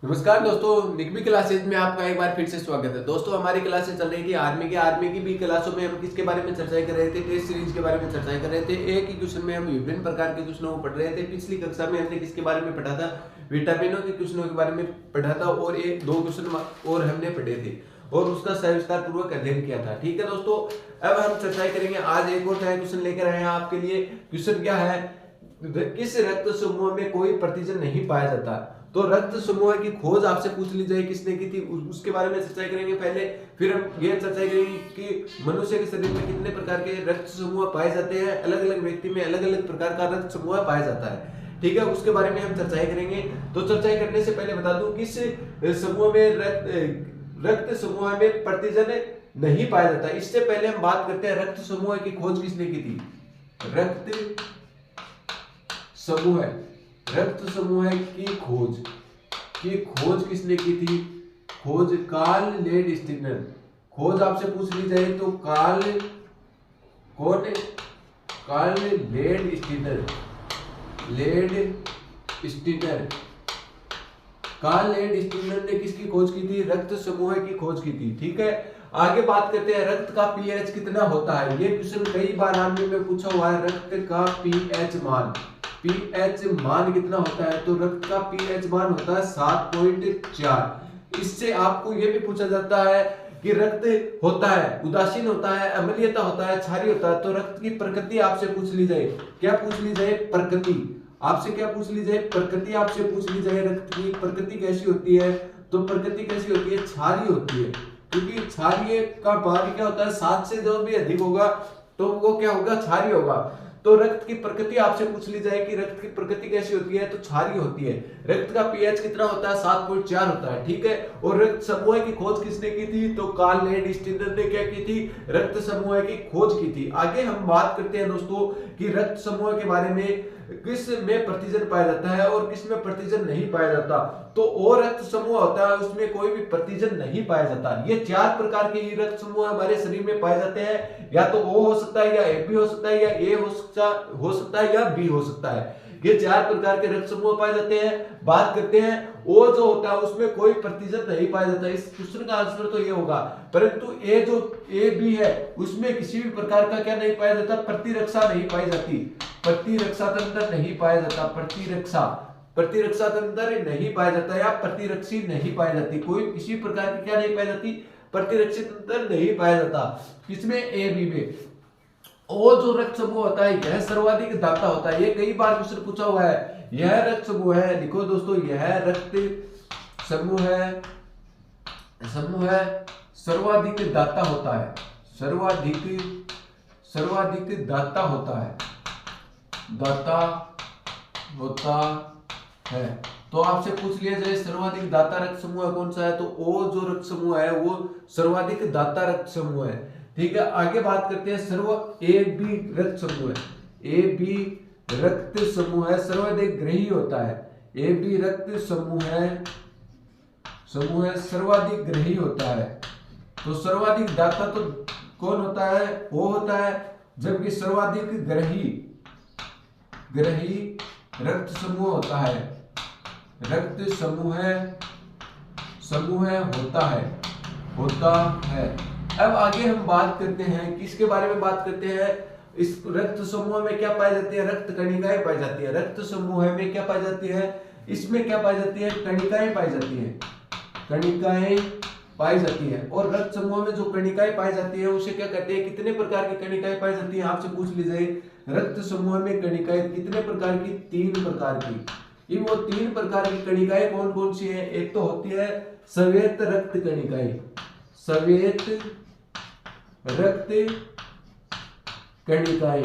नमस्कार दोस्तों, निकमी क्लासेज में आपका एक बार फिर से स्वागत है। दोस्तों हमारी क्लासेज चल रही थी आर्मी की भी क्लासों में हम किसके बारे में चर्चाएं कर रहे थे, टेस्ट सीरीज के बारे में चर्चाएं कर रहे थे। एक ही क्वेश्चन में हम विभिन्न प्रकार के क्वेश्चनों को पढ़ रहे थे। पिछली कक्षा में हमने किसके बारे में पढ़ा था, विटामिनों के क्वेश्चनों के बारे में पढ़ा था और एक दो क्वेश्चन और हमने पढ़े थे और उसका सविस्तार पूर्वक अध्ययन किया था। ठीक है दोस्तों, अब हम चर्चाएं करेंगे। आज एक और क्वेश्चन लेकर आए हैं आपके लिए। क्वेश्चन क्या है, किस रक्त समूह में कोई प्रतिजन नहीं पाया जाता। तो रक्त समूह की खोज आपसे पूछ ली जाए किसने की थी, उसके बारे में चर्चा करेंगे पहले। फिर हम ये चर्चा करेंगे कि मनुष्य के शरीर में कितने प्रकार के रक्त समूह पाए जाते हैं। अलग अलग व्यक्ति में अलग अलग प्रकार का रक्त समूह पाया जाता है। ठीक है, उसके बारे में हम चर्चाएं करेंगे। तो चर्चाएं करने से पहले बता दूं, किस समूह में रक्त समूह में प्रतिजन नहीं पाया जाता। इससे पहले हम बात करते हैं रक्त समूह की खोज किसने की थी। रक्त समूह की खोज किसने की थी। खोज कार्ल लेड-स्टीनर। खोज आपसे पूछ ली जाए तो कार्ल लेड-स्टीनर। कार्ल लेड-स्टीनर ने किसकी खोज की थी, रक्त समूह की खोज की थी। ठीक है, आगे बात करते हैं रक्त का पीएच कितना होता है। ये क्वेश्चन कई बार आर्मी में पूछा हुआ है। रक्त का पीएच मान कितना होता है। तो रक्त का पीएच मान होता है 7.4। इससे आपको यह भी पूछा जाता है कि रक्त होता है उदासीन होता है, अम्लीयता होता है, क्षारीय होता है। तो रक्त की प्रकृति आपसे पूछ ली जाए, क्या पूछ ली जाए, प्रकृति। आपसे क्या पूछ ली जाए, प्रकृति आपसे पूछ ली जाए। रक्त की प्रकृति कैसी होती है। तो प्रकृति कैसी होती है, क्षारीय होती है। क्योंकि क्षारीय का मान क्या होता है, 7 से जो भी अधिक होगा तो वो क्या होगा, क्षारीय होगा। तो रक्त की प्रकृति आपसे पूछ ली जाए कि रक्त की प्रकृति कैसी होती है, तो क्षारीय होती है। रक्त का पीएच कितना होता है, 7.4 होता है। ठीक है, और रक्त समूह की खोज किसने की थी, तो कार्ल लेड-स्टीनर ने क्या की थी, रक्त समूह की खोज की थी। आगे हम बात करते हैं दोस्तों कि रक्त समूह के बारे में, किस में प्रतिजन पाया जाता है और किस में प्रतिजन नहीं पाया जाता। तो ओ रक्त समूह होता है, उसमें कोई भी प्रतिजन नहीं पाया जाता। ये 4 प्रकार के ही रक्त समूह हमारे शरीर में पाए जाते हैं। या तो ओ हो सकता है, या ए बी हो सकता है, या ए हो सकता है, या बी हो सकता है। ये 4 प्रकार के रक्त समूह पाए जाते हैं। बात करते हैं ओ जो होता है उसमें कोई प्रतिजन नहीं पाया जाता। इस क्वेश्चन का आंसर तो ये होगा। परंतु ए जो ए बी है उसमें किसी भी प्रकार का क्या नहीं पाया जाता, प्रतिरक्षा नहीं पाई जाती। प्रतिरक्षा तंत्र नहीं पाया जाता। प्रतिरक्षा तंत्र नहीं पाया जाता या प्रतिरक्षी नहीं पाई जाती। कोई किसी प्रकार की क्या नहीं पाई जाती, प्रतिरक्षी तंत्र नहीं पाया जाता। किसमें, ए बी में। ओ जो रक्त समूह होता है यह सर्वाधिक दाता होता है। ये कई बार क्वेश्चन पूछा हुआ है। यह रक्त समूह है, लिखो दोस्तों, यह रक्त समूह है सर्वाधिक दाता होता है। सर्वाधिक दाता होता है। तो आपसे पूछ लिया जाए सर्वाधिक दाता रक्त समूह कौन सा है, तो ओ जो रक्त समूह है वो सर्वाधिक दाता रक्त समूह है। ठीक है, आगे बात करते हैं ए बी रक्त समूह है। ए बी रक्त समूह है सर्वाधिक ग्रही होता है। ए बी रक्त समूह है सर्वाधिक ग्रही होता है। तो सर्वाधिक दाता तो कौन होता है, वो होता है। जबकि सर्वाधिक ग्रही रक्त समूह होता है। रक्त समूह होता है। अब आगे हम बात करते हैं किसके बारे में बात करते हैं। इस रक्त समूह में क्या पाई जाती है, रक्त कणिकाएं पाई जाती है। रक्त समूह में क्या पाई जाती है, इसमें क्या पाई जाती है, कणिकाएं पाई जाती है। कणिकाएं पाई जाती है। और रक्त समूह में जो कणिकाएं पाई जाती है उसे क्या कहते हैं, कितने प्रकार की कणिकाएं पाई जाती है आपसे पूछ ली जाए। रक्त समूह में कणिकाएं कितने प्रकार की, 3 प्रकार की। वो 3 प्रकार की कणिकाएं कौन कौन सी है। एक तो होती है श्वेत रक्त कणिकाएं। श्वेत रक्त कणिकाएं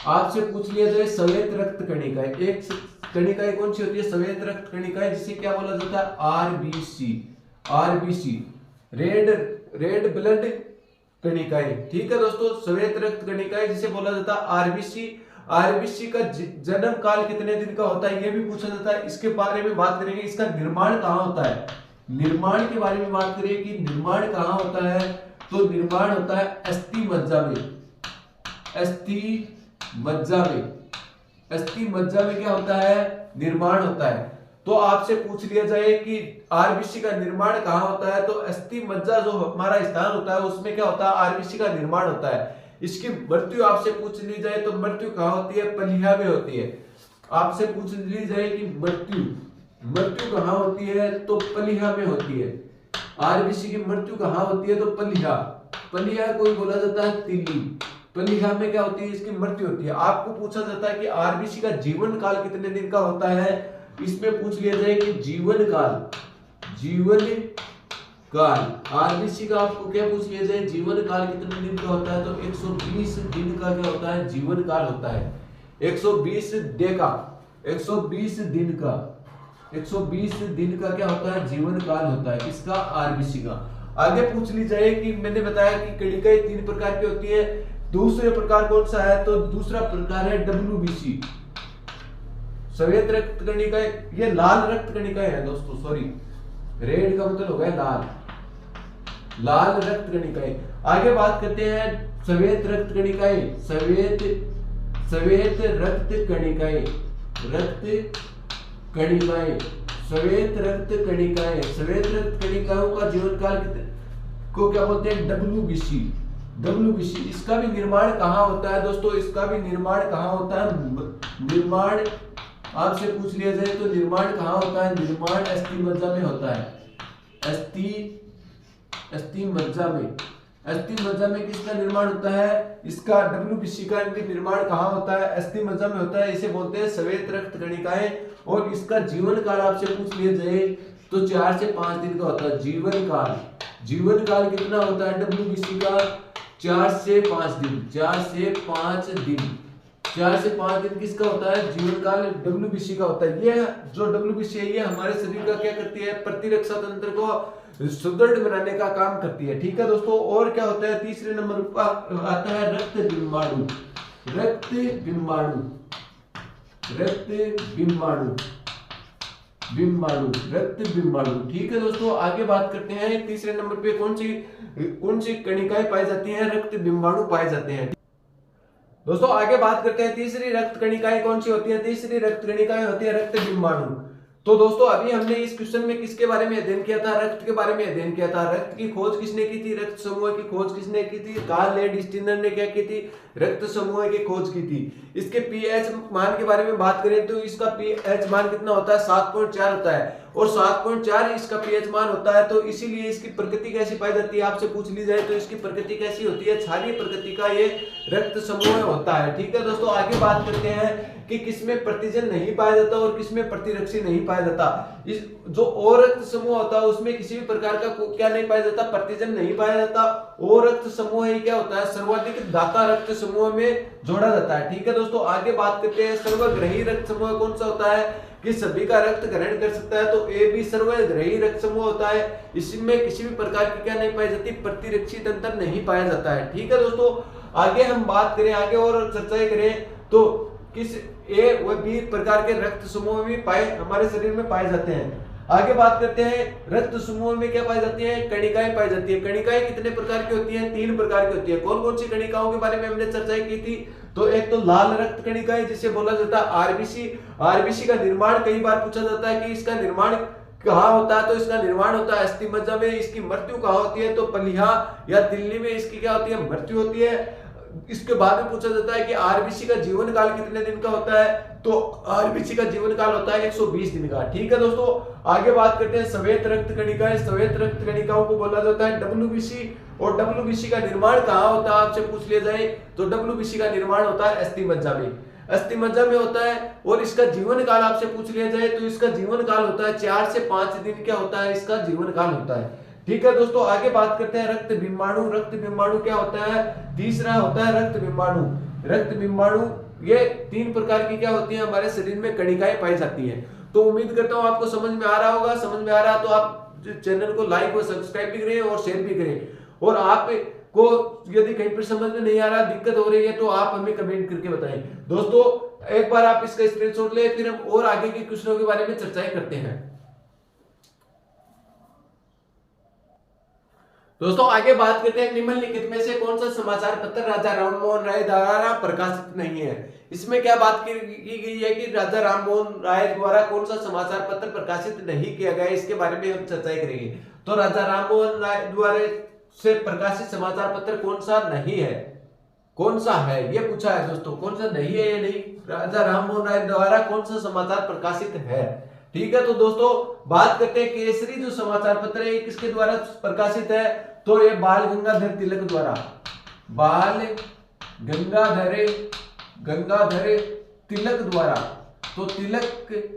आपसे पूछ लिया जाए श्वेत रक्त कणिकाएं। एक कणिकाएं कौन सी होती है, श्वेत रक्त कणिकाएं, जिसे क्या बोला जाता है, आरबीसी रेड ब्लड कणिकाएं। ठीक है दोस्तों, श्वेत रक्त कणिकाएं जिसे बोला जाता है आरबीसी का जन्म काल कितने दिन का होता है, यह भी पूछा जाता है। इसके बारे में बात करेंगे। इसका निर्माण कहाँ होता है, निर्माण के बारे में बात करें कि निर्माण कहाँ होता है, तो निर्माण होता है अस्थि मज्जा में। अस्थि मज्जा में क्या होता है, निर्माण होता है। तो आपसे पूछ लिया जाए कि आरबीसी का निर्माण कहाँ होता है, तो अस्थि मज्जा जो हमारा स्थान होता है उसमें क्या होता है, आरबीसी का निर्माण होता है। इसकी मृत्यु आपसे पूछ ली जाए तो मृत्यु कहाँ होती है, पलिया में होती है। आपसे पूछ ली जाए कि मृत्यु कहाँ होती है, तो पलिया में होती है। आरबीसी की मृत्यु कहाँ होती है, तो पलिया कोई बोला जाता है तिल्ली, पलिया में क्या होती है, इसकी मृत्यु होती है। आपको पूछा जाता है कि आरबीसी का जीवन काल कितने दिन का होता है, इसमें पूछ लिया जाए कि जीवन काल आरबीसी का आपको क्या पूछ लिया जाए, जीवन काल कितने दिन का होता है, तो 120 दिन का क्या होता है, जीवन काल होता है। 120 दिन का क्या होता है, जीवन काल होता है इसका, आरबीसी का। आगे पूछ ली जाए कि मैंने बताया कि कणिकाएं 3 प्रकार की होती है, दूसरा प्रकार कौन सा है, तो दूसरा प्रकार है डब्ल्यूबीसी, श्वेत रक्त कणिकाएं। ये लाल रक्त कणिकाएं है दोस्तों, सॉरी रेड का मतलब हो गया लाल रक्त कणिकाएं। आगे बात करते हैं श्वेत रक्त कणिकाएं, श्वेत रक्त कणिकाएं, श्वेत रक्त कणिकाओं का जीवन काल को क्या बोलते हैं, डब्ल्यूबीसी। इसका भी निर्माण कहाँ होता है दोस्तों, इसका भी निर्माण कहाँ होता है, निर्माण आपसे पूछ लिया जाए तो निर्माण कहाँ होता है, निर्माण अस्थि मज्जा में होता है। अस्थि मज्जा में किसका निर्माण होता है, इसका डब्ल्यूबीसी का निर्माण कहाँ होता है, अस्थि मज्जा में होता है। इसे बोलते हैं श्वेत रक्त कणिकाएं। और इसका जीवन काल आपसे पूछ लिया जाए तो 4 से 5 दिन का होता है जीवन काल कितना होता है डब्ल्यूबीसी का, 4 से 5 दिन। 4 से 5 दिन किसका होता है, जीवन काल डब्ल्यूबीसी का होता है। ये जो डब्ल्यूबीसी है ये हमारे शरीर का क्या करती है, प्रतिरक्षा तंत्र को सुदृढ़ बनाने का काम करती है। ठीक है दोस्तों। और क्या होता है, तीसरे नंबर पर आता है रक्त बिंबाणु। ठीक है दोस्तों, आगे बात करते हैं तीसरे नंबर पे कौन सी कणिकाएं पाई जाती हैं, रक्त बिंबाणु पाए जाते हैं। दोस्तों आगे बात करते हैं तीसरी रक्त कणिकाएं कौन सी होती है, तीसरी रक्त कणिकाएं होती है रक्त बिंबाणु। तो दोस्तों अभी हमने इस क्वेश्चन में किसके बारे में अध्ययन किया था, रक्त के बारे में अध्ययन किया था। रक्त की खोज किसने की थी, रक्त समूह की खोज किसने की थी, कार्ल लेड स्टीनर ने क्या की थी, रक्त समूह की खोज की थी। इसके पीएच मान के बारे में बात करें तो इसका पीएच मान कितना होता है, 7.4 होता है और 7.4 इसका पीएच मान होता है। तो इसीलिए इसकी प्रकृति कैसी पाई जाती है, आपसे पूछ ली जाए तो इसकी प्रकृति कैसी होती है, क्षारीय प्रकृति का ये रक्त समूह होता है। ठीक है दोस्तों, आगे बात करते हैं कि किसमें प्रतिजन नहीं पाया जाता और किसमें प्रतिरक्षी नहीं पाया जाता। इस जो ओ रक्त समूह होता है उसमें किसी भी प्रकार का क्या नहीं पाया जाता, प्रतिजन नहीं पाया जाता। ओ रक्त समूह ही क्या होता है, सर्वाधिक दाता रक्त समूह में जोड़ा जाता है। ठीक है दोस्तों, आगे बात करते हैं सर्वग्रही रक्त समूह कौन सा होता है, कि सभी का रक्त ग्रहण कर सकता है। तो ए भी सर्वग्रही रक्त समूह होता है, इसमें किसी भी प्रकार की क्या नहीं पाई जाती, प्रतिरक्षी तंत्र नहीं पाया जाता है। ठीक है दोस्तों, आगे हम बात करें, आगे और चर्चा करें तो किस ए व बी प्रकार के रक्त समूह भी हमारे शरीर में पाए जाते हैं। आगे बात करते हैं रक्त समूह में क्या पाई जाती है, कणिकाएं पाई जाती है। कणिकाएं कितने प्रकार की होती हैं, 3 प्रकार की होती है। कौन कौन सी कणिकाओं के बारे में हमने चर्चा की थी, तो एक तो लाल रक्त कणिकाएं जिसे बोला जाता है आरबीसी का निर्माण कई बार पूछा जाता है कि इसका निर्माण कहाँ होता है, तो इसका निर्माण होता है अस्थि मज्जा में। इसकी मृत्यु कहाँ होती है, तो पलिहा या दिल्ली में इसकी क्या होती है, मृत्यु होती है। इसके बाद में पूछा जाता है कि आरबीसी का जीवन काल कितने दिन का होता है, तो आरबीसी का जीवन काल होता है 120 दिन का। ठीक है दोस्तों, आगे बात करते हैं श्वेत रक्त कणिकाएं। श्वेत रक्त कणिकाओं को बोला जाता है डब्ल्यूबीसी। और डब्ल्यूबीसी का निर्माण कहाँ होता है, आपसे पूछ लिया जाए तो डब्ल्यूबीसी का निर्माण होता है अस्थि मज्जा में, अस्थि मज्जा में होता है। और इसका जीवन काल आपसे पूछ लिया जाए तो इसका जीवन काल होता है 4 से 5 दिन क्या होता है, इसका जीवन काल होता है। ठीक है दोस्तों, आगे बात करते हैं रक्त बिंबाणु। रक्त बिंबाणु क्या होता है, तीसरा होता है रक्त बिंबाणु। रक्त बिंबाणु ये 3 प्रकार की क्या होती है, हमारे शरीर में कणिकाएं पाई जाती हैं। तो उम्मीद करता हूं आपको समझ में आ रहा होगा। समझ में आ रहा तो आप चैनल को लाइक और सब्सक्राइब भी करें और शेयर भी करें। और आपको यदि कहीं पर समझ में नहीं आ रहा, दिक्कत हो रही है, तो आप हमें कमेंट करके बताएं। दोस्तों एक बार आप इसका स्क्रीनशॉट ले, फिर हम और आगे के क्वेश्चनों के बारे में चर्चाएं करते हैं। दोस्तों आगे बात करते हैं, निम्नलिखित में से कौन सा समाचार पत्र राजा राममोहन राय द्वारा प्रकाशित नहीं है। इसमें क्या बात की गई है कि राजा राममोहन राय द्वारा कौन सा समाचार पत्र प्रकाशित नहीं किया गया, इसके बारे में हम चर्चा करेंगे। तो राजा राममोहन राय द्वारा से प्रकाशित समाचार पत्र कौन सा नहीं है, कौन सा है, ये पूछा है दोस्तों। कौन सा नहीं है ये नहीं, राजा राममोहन राय द्वारा कौन सा समाचार प्रकाशित है। ठीक है, तो दोस्तों बात करते हैं केसरी जो समाचार पत्र है किसके द्वारा प्रकाशित है, तो ये बाल गंगाधर तिलक द्वारा, बाल गंगाधर तिलक द्वारा। तो तिलक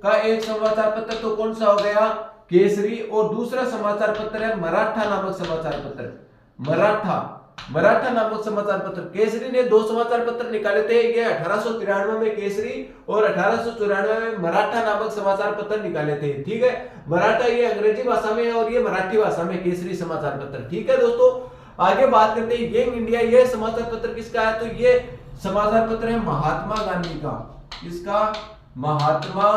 का एक समाचार पत्र तो कौन सा हो गया, केसरी, और दूसरा समाचार पत्र है मराठा नामक समाचार पत्र, मराठा नामक समाचार पत्र। केसरी ने 2 समाचार पत्र निकाले थे, ये 1893 में केसरी और 1894 में मराठा नामक समाचार पत्र निकाले थे। ठीक है, मराठा ये अंग्रेजी भाषा में है और ये मराठी भाषा में केसरी समाचार पत्र। ठीक है दोस्तों, आगे बात करते हैं यंग इंडिया, ये समाचार पत्र किसका है, तो ये समाचार पत्र है महात्मा गांधी का। किसका, महात्मा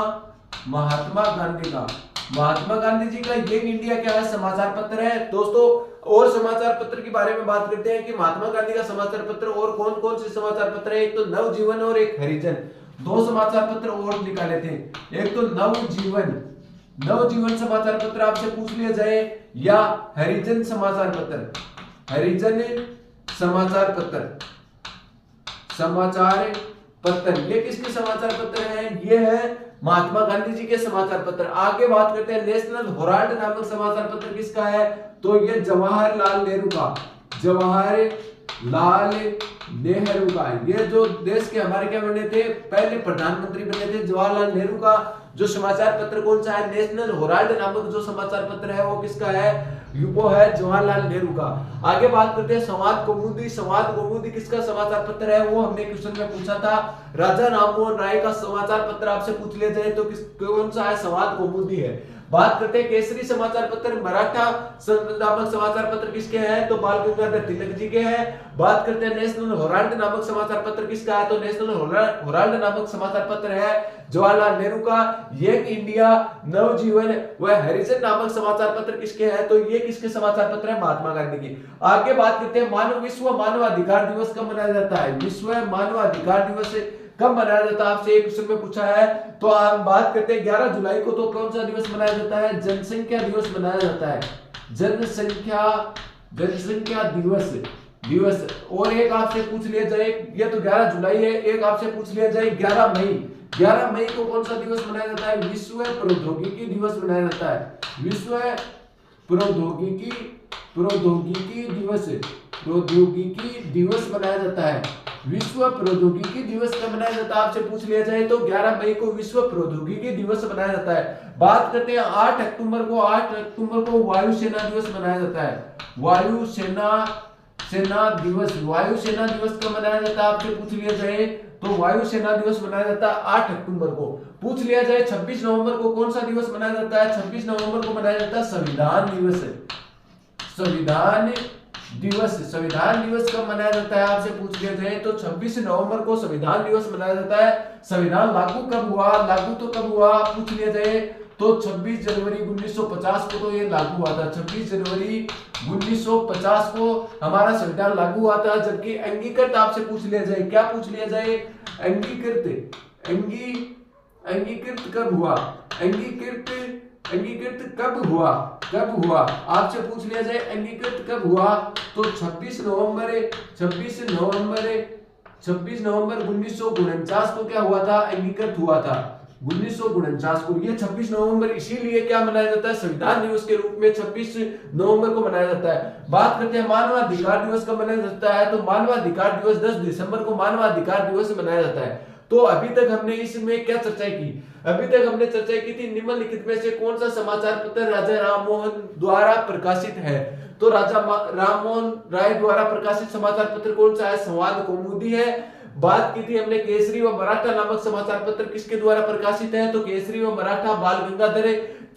गांधी का। महात्मा गांधी जी का यंग इंडिया क्या है, समाचार पत्र है दोस्तों। और समाचार पत्र के बारे में बात करते हैं कि महात्मा गांधी का समाचार पत्र और कौन कौन से समाचार पत्र है, एक तो नवजीवन और एक हरिजन, 2 समाचार पत्र और निकाले थे। एक तो नवजीवन समाचार पत्र आपसे पूछ लिया जाए, या हरिजन समाचार पत्र, ये किसके समाचार पत्र है, ये है महात्मा गांधी जी के समाचार पत्र। आगे बात करते हैं नेशनल हेराल्ड नामक समाचार पत्र किसका है, तो ये जवाहरलाल नेहरू का। ये जो देश के हमारे क्या बने थे, पहले प्रधानमंत्री बने थे जवाहरलाल नेहरू का। जो समाचार पत्र कौन सा है, नेशनल हेराल्ड नामक जो समाचार पत्र है वो किसका है, वो है जवाहरलाल नेहरू का। आगे बात करते हैं संवाद कौमुदी किसका समाचार पत्र है, वो हमने क्वेश्चन में पूछा था। राजा राममोहन राय का समाचार पत्र आपसे पूछ लिया जाए तो कौन सा है, संवाद कौमुदी है। बात करते हैं केसरी समाचार पत्र मराठा नामक समाचार पत्र किसके हैं, तो बाल गंगाधर तिलक जी के हैं। बात करते हैं नेशनल हेराल्ड नामक समाचार पत्र किसका है, तो नेशनल हेराल्ड नामक समाचार पत्र है जवाहरलाल नेहरू का। यंग इंडिया, नवजीवन व हरिजन नामक समाचार पत्र किसके हैं, तो ये किसके समाचार पत्र है, महात्मा गांधी की। आगे बात करते हैं विश्व मानवाधिकार दिवस कब मनाया जाता है, विश्व मानवाधिकार दिवस कब मनाया जाता है, आपसे एक क्वेश्चन में पूछा है। तो हम बात करते हैं 11 जुलाई को, तो कौन सा दिवस मनाया जाता है, जनसंख्या दिवस मनाया जाता है, जनसंख्या दिवस। और एक आपसे पूछ लिया जाए, ये तो 11 जुलाई है, एक आपसे पूछ लिया जाए 11 मई को कौन सा दिवस मनाया जाता है, विश्व प्रौद्योगिकी दिवस मनाया जाता है, विश्व प्रौद्योगिकी दिवस मनाया जाता है। विश्व प्रौद्योगिकी दिवस कब मनाया जाता है, आपसे पूछ लिया जाए तो 11 मई को विश्व प्रौद्योगिकी दिवस मनाया जाता है। बात करते हैं 8 अक्टूबर को वायुसेना दिवस मनाया जाता है, वायुसेना दिवस कब मनाया जाता है, आपसे पूछ लिया जाए तो वायुसेना दिवस मनाया जाता है 8 अक्टूबर को। पूछ लिया जाए 26 नवंबर को कौन सा दिवस मनाया जाता है, 26 नवंबर को मनाया जाता है संविधान दिवस कब मनाया जाता है, आपसे पूछ लिया जाए तो 26 नवंबर को संविधान दिवस मनाया जाता है। संविधान लागू कब हुआ, पूछ लिया जाए तो 26 जनवरी 1950 को तो ये लागू हुआ था, 26 जनवरी 1950 को हमारा संविधान लागू हुआ था। जबकि अंगीकृत आपसे पूछ लिया जाए, क्या पूछ लिया जाए, अंगीकृत कब हुआ, अंगीकृत कब हुआ, आपसे पूछ लिया जाए अंगीकृत कब हुआ, तो 26 नवंबर 1949 को क्या हुआ था, अंगीकृत हुआ था 1949 को। ये 26 नवंबर इसीलिए क्या मनाया जाता है, संविधान दिवस के रूप में 26 नवंबर को मनाया जाता है। बात करते हैं मानवाधिकार दिवस कब मनाया जाता है, तो मानवाधिकार दिवस 10 दिसंबर को मानवाधिकार दिवस मनाया जाता है। तो अभी तक हमने इसमें क्या चर्चा की, अभी तक हमने चर्चा की थी निम्नलिखित में से कौन सा समाचार पत्र राजा राममोहन द्वारा प्रकाशित है, तो राजा राममोहन राय द्वारा प्रकाशित समाचार पत्र कौन सा है, संवाद कौमुदी है। बात की थी हमने केसरी व मराठा नामक समाचार पत्र किसके द्वारा प्रकाशित है, तो केसरी व मराठा बाल गंगाधर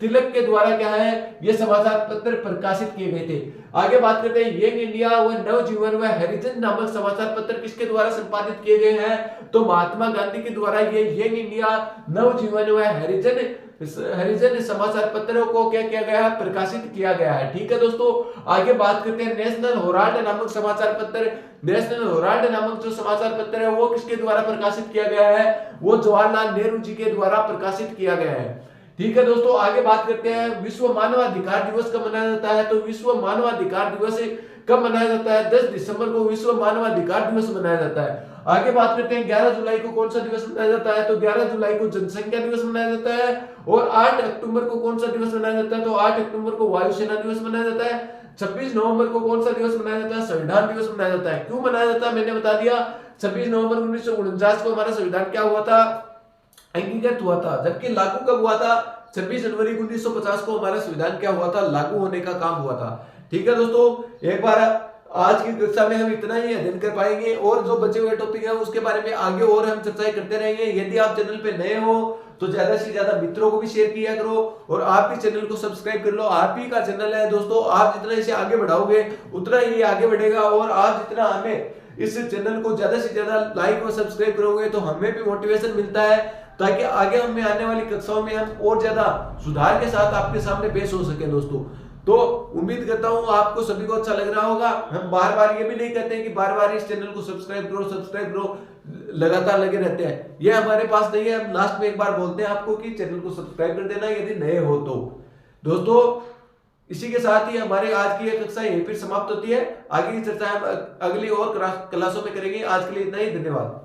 तिलक के द्वारा क्या है ये समाचार पत्र प्रकाशित किए गए थे। आगे बात करते हैं यंग इंडिया व नवजीवन व हरिजन नामक समाचार पत्र किसके द्वारा संपादित किए गए हैं, तो महात्मा गांधी के द्वारा ये यंग इंडिया, नवजीवन व हरिजन समाचार पत्रों को क्या किया गया है, प्रकाशित किया गया है। ठीक है दोस्तों, आगे बात करते हैं नेशनल हेराल्ड नामक समाचार पत्र। नेशनल हेराल्ड नामक जो समाचार पत्र है वो किसके द्वारा प्रकाशित किया गया है, वो जवाहरलाल नेहरू जी के द्वारा प्रकाशित किया गया है। ठीक है दोस्तों, आगे बात करते हैं विश्व मानवाधिकार दिवस कब मनाया जाता है, तो विश्व मानवाधिकार दिवस कब मनाया जाता है, 10 दिसंबर को विश्व मानवाधिकार दिवस मनाया जाता है। आगे बात करते हैं 11 जुलाई को कौन सा दिवस मनाया जाता है, तो 11 जुलाई को जनसंख्या दिवस मनाया जाता है। और 8 अक्टूबर को कौन सा दिवस मनाया जाता है, तो 8 अक्टूबर को वायुसेना दिवस मनाया जाता है। 26 नवंबर को कौन सा दिवस मनाया जाता है, संविधान दिवस मनाया जाता है। क्यों मनाया जाता है मैंने बता दिया, 26 नवंबर 1949 को हमारा संविधान क्या हुआ था, अंगीकृत हुआ था। जबकि लागू कब हुआ था, 26 जनवरी 1950 को हमारा संविधान क्या हुआ था, लागू होने का काम हुआ था। ठीक है दोस्तों, एक बार आज की कक्षा में हम इतना ही अध्ययन कर पाएंगे और जो बचे हुए टॉपिक है उसके बारे में आगे और हम चर्चाएं करते रहेंगे। यदि आप चैनल पे नए हो तो ज्यादा से ज्यादा मित्रों को भी शेयर किया करो और आप भी चैनल को सब्सक्राइब कर लो। आप ही का चैनल है दोस्तों, आप जितना इसे आगे बढ़ाओगे उतना ही आगे बढ़ेगा और आप जितना हमें इस चैनल को ज्यादा से ज्यादा लाइक और सब्सक्राइब करोगे तो हमें भी मोटिवेशन मिलता है ताकि आगे हमें आने वाली कक्षाओं में हम और ज्यादा सुधार के साथ आपके सामने पेश हो सके। दोस्तों तो उम्मीद करता हूं आपको सभी को अच्छा लग रहा होगा। हम बार बार ये भी नहीं कहते कि बार बार इस चैनल को सब्सक्राइब करो, लगातार लगे रहते हैं, ये हमारे पास नहीं है। हम लास्ट में एक बार बोलते हैं आपको कि चैनल को सब्सक्राइब कर देना यदि नए हो तो। दोस्तों इसी के साथ ही हमारे आज की कक्षा यहीं पर समाप्त होती है। आगे की चर्चा हम अगली और क्लासों में करेंगे। आज के लिए इतना ही, धन्यवाद।